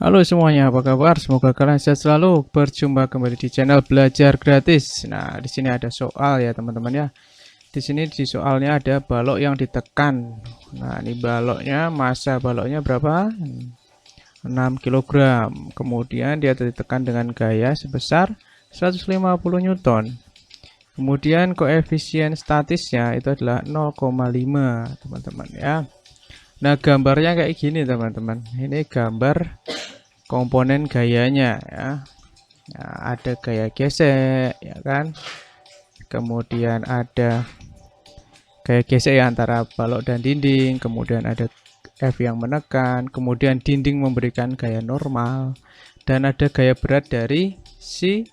Halo semuanya, apa kabar? Semoga kalian sehat selalu. Berjumpa kembali di channel belajar gratis. Nah, di sini ada soal ya teman-teman ya. Di sini di soalnya ada balok yang ditekan. Nah, ini baloknya, massa baloknya berapa? 6 kg. Kemudian dia ditekan dengan gaya sebesar 150 Newton. Kemudian koefisien statisnya itu adalah 0,5 teman-teman ya. Nah, gambarnya kayak gini teman-teman. Ini gambar komponen gayanya ya. Nah, ada gaya gesek ya kan, kemudian ada gaya gesek ya antara balok dan dinding, kemudian ada F yang menekan, kemudian dinding memberikan gaya normal, dan ada gaya berat dari si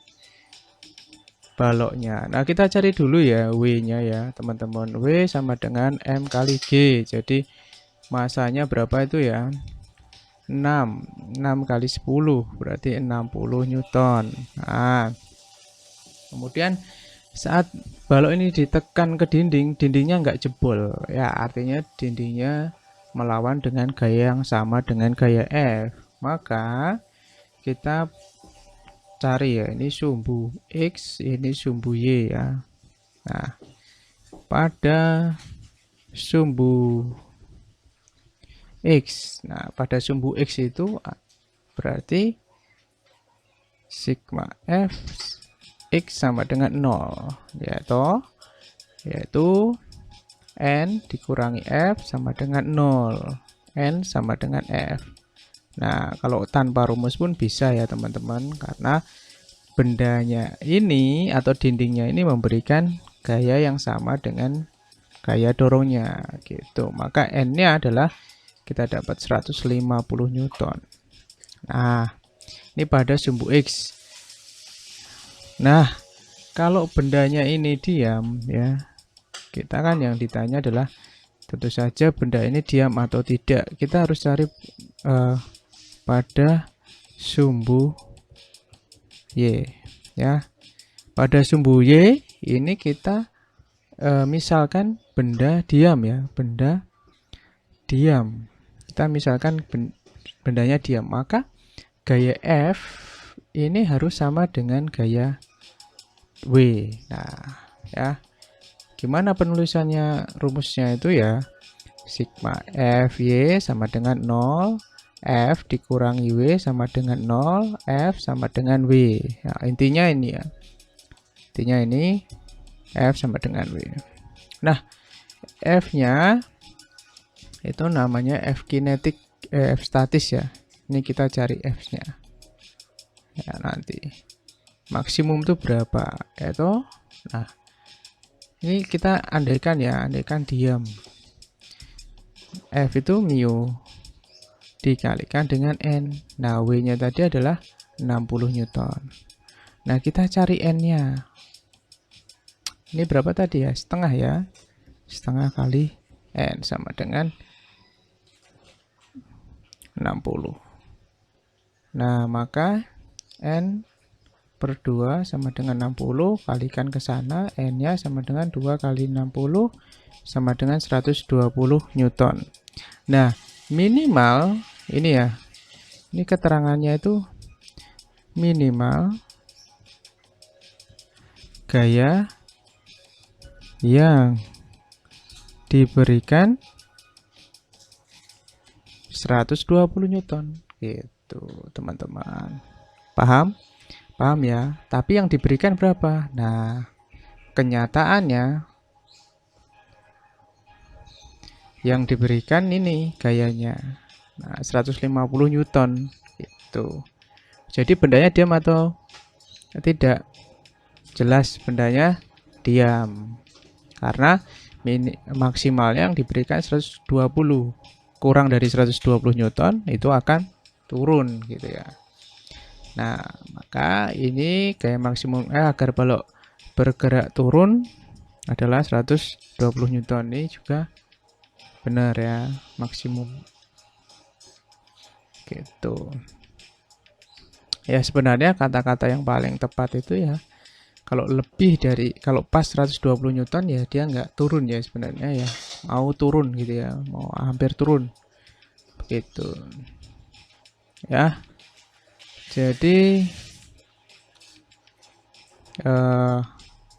baloknya. Nah, kita cari dulu ya W nya ya teman-teman. W sama dengan M kali G, jadi masanya berapa itu ya, 6 kali 10 berarti 60 Newton. Nah, kemudian saat balok ini ditekan ke dinding, dindingnya nggak jebol ya, artinya dindingnya melawan dengan gaya yang sama dengan gaya F. Maka kita cari ya, ini sumbu X, ini sumbu Y ya. Nah, pada sumbu X, nah pada sumbu X itu berarti sigma F X sama dengan 0, yaitu N dikurangi F sama dengan 0, N sama dengan F. Nah, kalau tanpa rumus pun bisa ya teman-teman, karena bendanya ini atau dindingnya ini memberikan gaya yang sama dengan gaya dorongnya gitu. Maka N-nya adalah kita dapat 150 Newton. Nah, ini pada sumbu X. Nah, kalau bendanya ini diam ya, kita kan yang ditanya adalah tentu saja benda ini diam atau tidak. Kita harus cari pada sumbu Y ya. Pada sumbu Y ini kita misalkan benda diam ya, benda diam. Kita misalkan bendanya diam, maka gaya F ini harus sama dengan gaya W. Nah, ya. Gimana penulisannya, rumusnya itu ya, sigma Fy sama dengan 0, F dikurangi W sama dengan 0, F sama dengan W. Ya, intinya ini ya. Intinya ini F sama dengan W. Nah, F-nya itu namanya F kinetik, F statis ya. Ini kita cari F-nya. Ya, nanti maksimum itu berapa? Itu, nah, ini kita andaikan ya, andaikan diam. F itu mu dikalikan dengan N. Nah, W-nya tadi adalah 60 Newton. Nah, kita cari N-nya. Ini berapa tadi ya? Setengah ya. Setengah kali N sama dengan 60. Nah, maka N per 2 sama dengan 60, kalikan ke sana, N-nya sama dengan 2 kali 60 sama dengan 120 Newton. Nah, minimal ini ya, ini keterangannya itu minimal gaya yang diberikan 120 Newton gitu teman-teman. Paham? Paham ya? Tapi yang diberikan berapa? Nah, kenyataannya yang diberikan ini gayanya. Nah, 150 Newton gitu. Jadi bendanya diam atau tidak? Jelas bendanya diam. Karena maksimalnya yang diberikan 120. Kurang dari 120 Newton itu akan turun gitu ya. Nah, maka ini gaya maksimum agar balok bergerak turun adalah 120 Newton. Ini juga benar ya, maksimum. Gitu. Ya, sebenarnya kata-kata yang paling tepat itu ya, kalau lebih dari, kalau pas 120 Newton ya dia nggak turun ya sebenarnya ya. Mau turun gitu ya, mau hampir turun. Begitu. Ya. Jadi